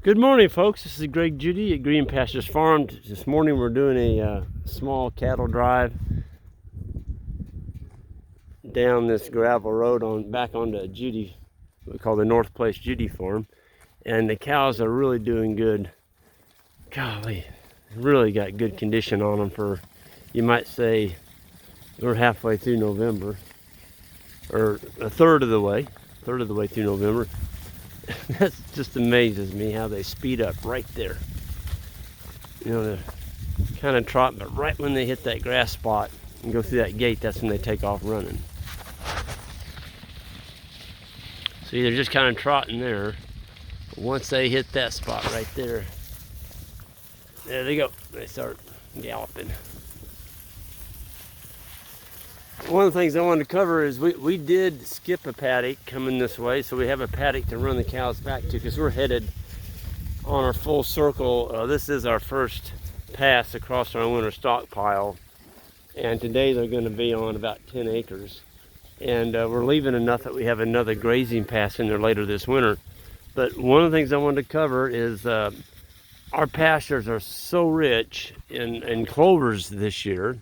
Good morning, folks. This is Greg Judy at Green Pastures Farm. This morning we're doing a small cattle drive down this gravel road back onto Judy, what we call the North Place Judy Farm, and the cows are really doing good. Golly, really got good condition on them for, you might say, we're halfway through November, or a third of the way through November. That just amazes me how they speed up right there. You know, they're kind of trot, but right when they hit that grass spot and go through that gate, that's when they take off running. See, they're just kind of trotting there. But once they hit that spot right there, there they go. They start galloping. One of the things I wanted to cover is we did skip a paddock coming this way, so we have a paddock to run the cows back to because we're headed on our full circle. This is our first pass across our winter stockpile, and today they're going to be on about 10 acres. And we're leaving enough that we have another grazing pass in there later this winter. But one of the things I wanted to cover is our pastures are so rich in clovers this year.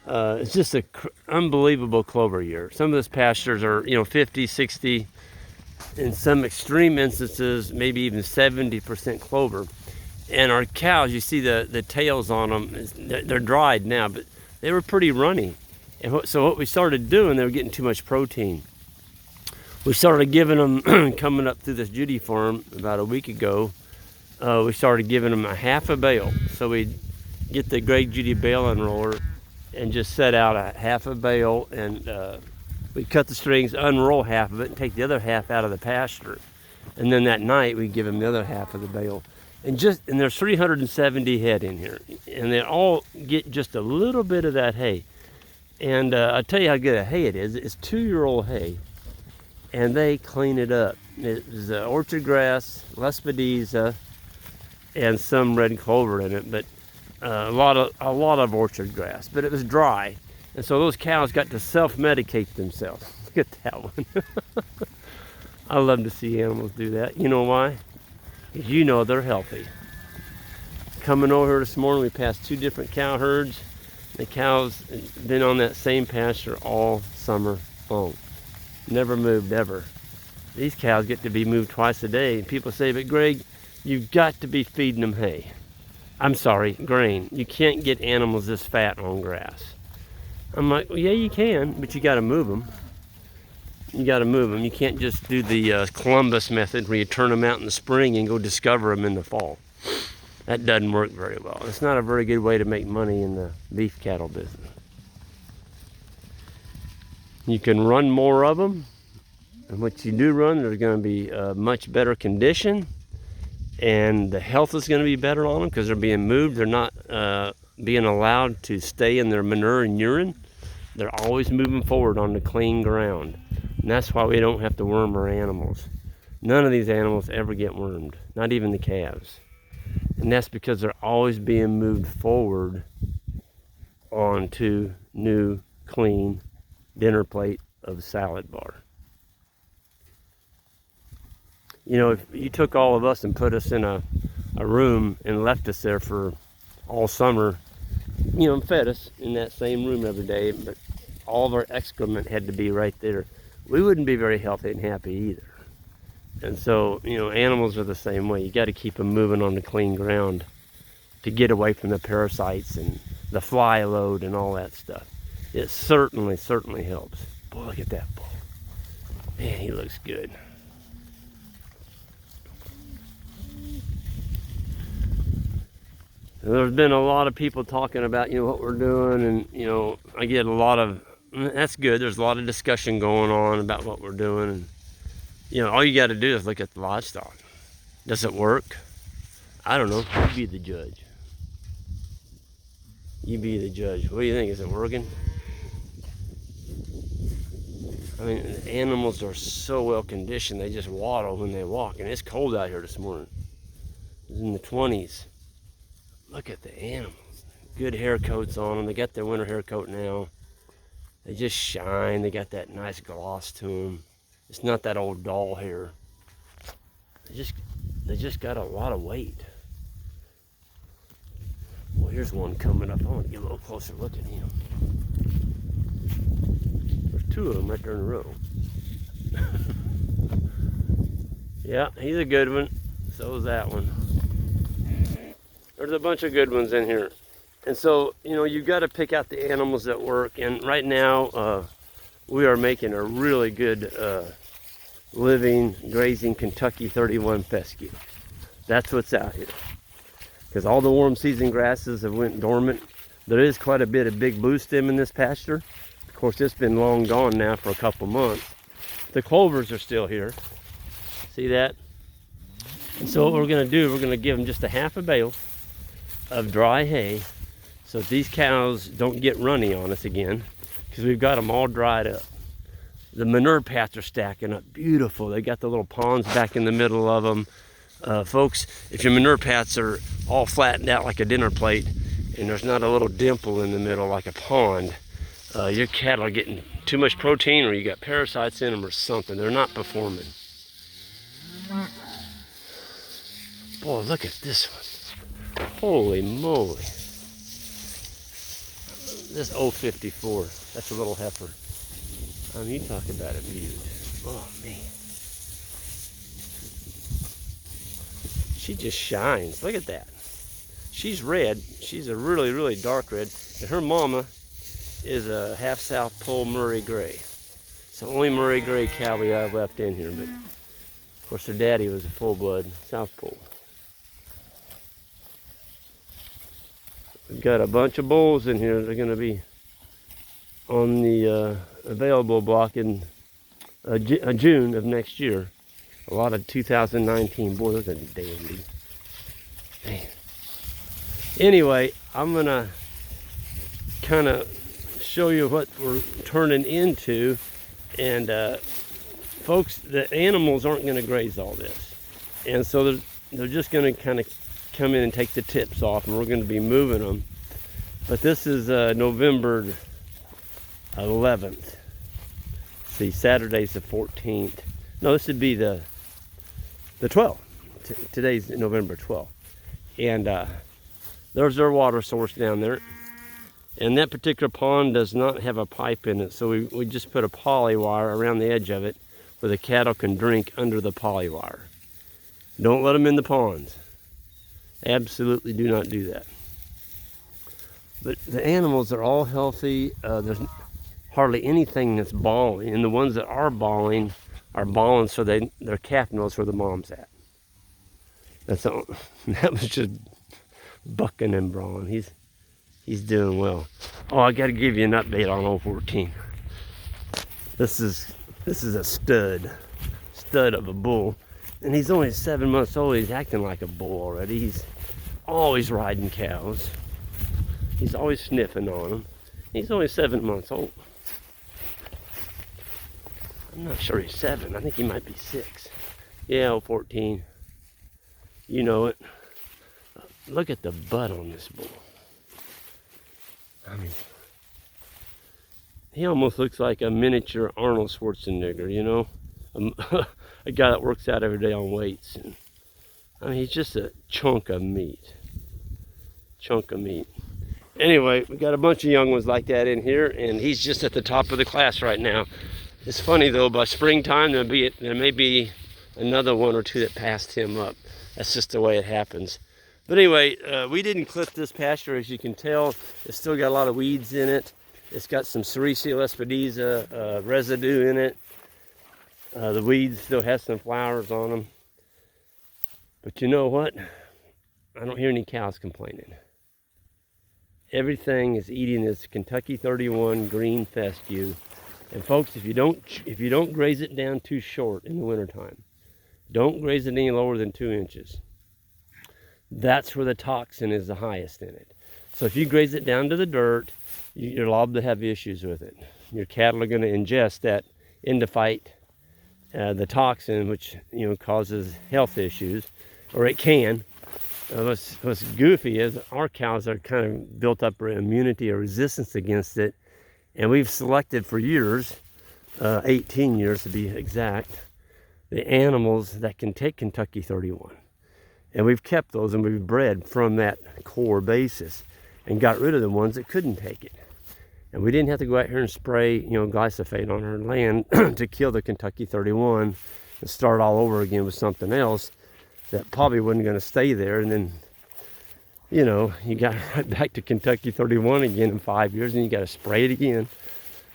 It's just an unbelievable clover year. Some of those pastures are, 50, 60, in some extreme instances, maybe even 70% clover. And our cows, you see the tails on them, they're dried now, but they were pretty runny. And so what we started doing, they were getting too much protein. We started giving them, coming up through this Judy farm about a week ago, we started giving them a half a bale. So we'd get the Greg Judy bale unroller and just set out a half a bale, and we'd cut the strings, unroll half of it, and take the other half out of the pasture. And then that night we'd give them the other half of the bale. And there's 370 head in here, and they all get just a little bit of that hay. And I'll tell you how good a hay it is. It's 2-year-old hay, and they clean it up. It's orchard grass, lespedeza, and some red clover in it, but a lot of orchard grass. But it was dry, and so those cows got to self-medicate themselves. Look at that one. I love to see animals do that. You know why? Because they're healthy. Coming over here this morning, we passed 2 different cow herds. The cows have been on that same pasture all summer long. Never moved ever. These cows get to be moved twice a day. And people say, but Greg, you've got to be feeding them hay. I'm sorry, grain. You can't get animals this fat on grass. I'm like, well, yeah, you can, but you got to move them. You got to move them. You can't just do the Columbus method where you turn them out in the spring and go discover them in the fall. That doesn't work very well. It's not a very good way to make money in the beef cattle business. You can run more of them, and what you do run, there's going to be much better condition, and the health is going to be better on them because they're being moved. They're not being allowed to stay in their manure and urine. They're always moving forward on the clean ground, and that's why we don't have to worm our animals. None of these animals ever get wormed, not even the calves. And that's because they're always being moved forward onto new, clean dinner plate of salad bar. If you took all of us and put us in a room and left us there for all summer, and fed us in that same room every day, but all of our excrement had to be right there, we wouldn't be very healthy and happy either. And so, animals are the same way. You got to keep them moving on the clean ground to get away from the parasites and the fly load and all that stuff. It certainly helps. Boy, look at that bull. Man, he looks good. There's been a lot of people talking about, what we're doing, and, I get a lot of, that's good. There's a lot of discussion going on about what we're doing, and all you got to do is look at the livestock. Does it work? I don't know. You be the judge. You be the judge. What do you think? Is it working? I mean, the animals are so well conditioned. They just waddle when they walk. And it's cold out here this morning. It's in the 20s. Look at the animals. Good hair coats on them. They got their winter hair coat now. They just shine. They got that nice gloss to them. It's not that old doll hair. they just got a lot of weight. Well, here's one coming up. I want to get a little closer look at him. There's two of them right there in a row. Yeah, he's a good one. So is that one. There's a bunch of good ones in here. And so, you know, you've got to pick out the animals that work. And right now, we are making a really good living, grazing Kentucky 31 fescue. That's what's out here. Because all the warm season grasses have went dormant. There is quite a bit of big blue stem in this pasture. Of course, it's been long gone now for a couple months. The clovers are still here. See that? And so what we're going to do, we're going to give them just a half a bale of dry hay so these cows don't get runny on us again, because we've got them all dried up. The manure pats are stacking up beautiful. They got the little ponds back in the middle of them. Folks, if your manure pats are all flattened out like a dinner plate and there's not a little dimple in the middle like a pond, your cattle are getting too much protein, or you got parasites in them or something. They're not performing. Boy, look at this one. Holy moly. This 054, that's a little heifer. I mean, you talk about a beaut. Oh, man. She just shines. Look at that. She's red. She's a really, really dark red. And her mama is a half South Pole Murray Gray. It's the only Murray Gray cow we have left in here. But, of course, her daddy was a full-blood South Pole. We've got a bunch of bulls in here. They're going to be on the available block in June of next year. A lot of 2019. Boy, those are dandy. Man. Anyway, I'm going to kind of show you what we're turning into. And folks, the animals aren't going to graze all this. And so they're just going to kind of come in and take the tips off, and we're going to be moving them. But this is November 11th. See, Saturday's the 14th. No, this would be the 12th. Today's November 12th. And there's our water source down there. And that particular pond does not have a pipe in it, so we just put a poly wire around the edge of it where the cattle can drink under the poly wire. Don't let them in the ponds. Absolutely do not do that. But the animals are all healthy. There's hardly anything that's bawling, and the ones that are bawling so their calf knows where the mom's at. That's all. That was just bucking and brawling. He's doing well. Oh, I got to give you an update on 014. This is a stud of a bull. And he's only 7 months old. He's acting like a bull already. He's always riding cows. He's always sniffing on them. He's only 7 months old. I'm not sure he's 7. I think he might be 6. Yeah, 014. You know it. Look at the butt on this bull. I mean, he almost looks like a miniature Arnold Schwarzenegger, you know? A guy that works out every day on weights. And, I mean, he's just a chunk of meat. Anyway, we got a bunch of young ones like that in here, and he's just at the top of the class right now. It's funny though, by springtime there may be another one or two that passed him up. That's just the way it happens. But anyway, we didn't clip this pasture, as you can tell. It's still got a lot of weeds in it. It's got some Sericea lespedeza residue in it. The weeds still have some flowers on them. But you know what? I don't hear any cows complaining. Everything is eating this Kentucky 31 green fescue. And folks, if you don't graze it down too short in the wintertime, don't graze it any lower than 2 inches. That's where the toxin is the highest in it. So if you graze it down to the dirt, you're liable to have issues with it. Your cattle are going to ingest that endophyte, the toxin, which causes health issues, or it can. What's goofy is our cows are kind of built up an immunity or resistance against it, and we've selected for years, 18 years to be exact, the animals that can take Kentucky 31. And we've kept those and we've bred from that core basis and got rid of the ones that couldn't take it. And we didn't have to go out here and spray, glyphosate on our land to kill the Kentucky 31 and start all over again with something else that probably wasn't going to stay there. And then, you got right back to Kentucky 31 again in 5 years, and you got to spray it again.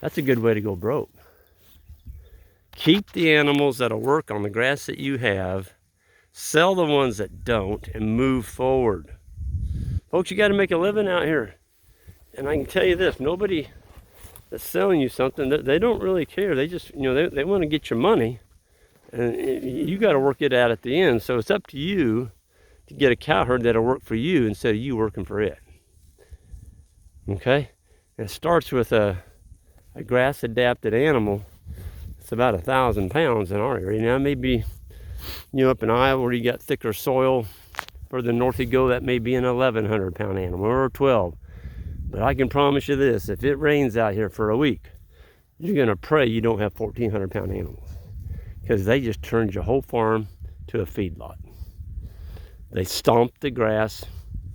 That's a good way to go broke. Keep the animals that'll work on the grass that you have, sell the ones that don't, and move forward. Folks, you got to make a living out here. And I can tell you this, nobody that's selling you something, they don't really care. They just, they want to get your money. And you got to work it out at the end. So it's up to you to get a cow herd that'll work for you instead of you working for it. Okay? And it starts with a grass adapted animal. It's about 1,000 pounds in our area. Now maybe, up in Iowa where you got thicker soil, further north you go, that may be an 1,100 pound animal or 12. But I can promise you this, if it rains out here for a week, you're gonna pray you don't have 1,400 pound animals, because they just turned your whole farm to a feedlot. They stomped the grass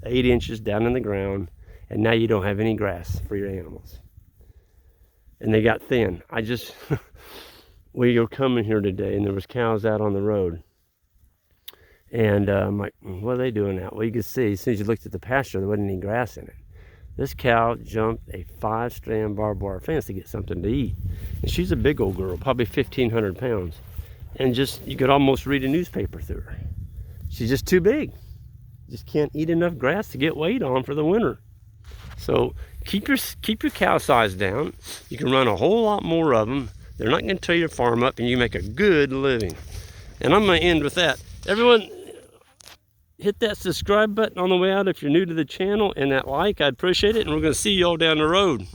8 inches down in the ground, and now you don't have any grass for your animals. And they got thin. We were coming here today, and there was cows out on the road. And I'm like, what are they doing out? Well, you could see, as soon as you looked at the pasture, there wasn't any grass in it. This cow jumped a 5-strand barbed wire fence to get something to eat. And she's a big old girl, probably 1,500 pounds. And you could almost read a newspaper through her. She's just too big. Just can't eat enough grass to get weight on for the winter. So keep your cow size down. You can run a whole lot more of them. They're not going to tear your farm up, and you make a good living. And I'm going to end with that. Everyone, hit that subscribe button on the way out if you're new to the channel, and that like, I'd appreciate it. And we're going to see you all down the road.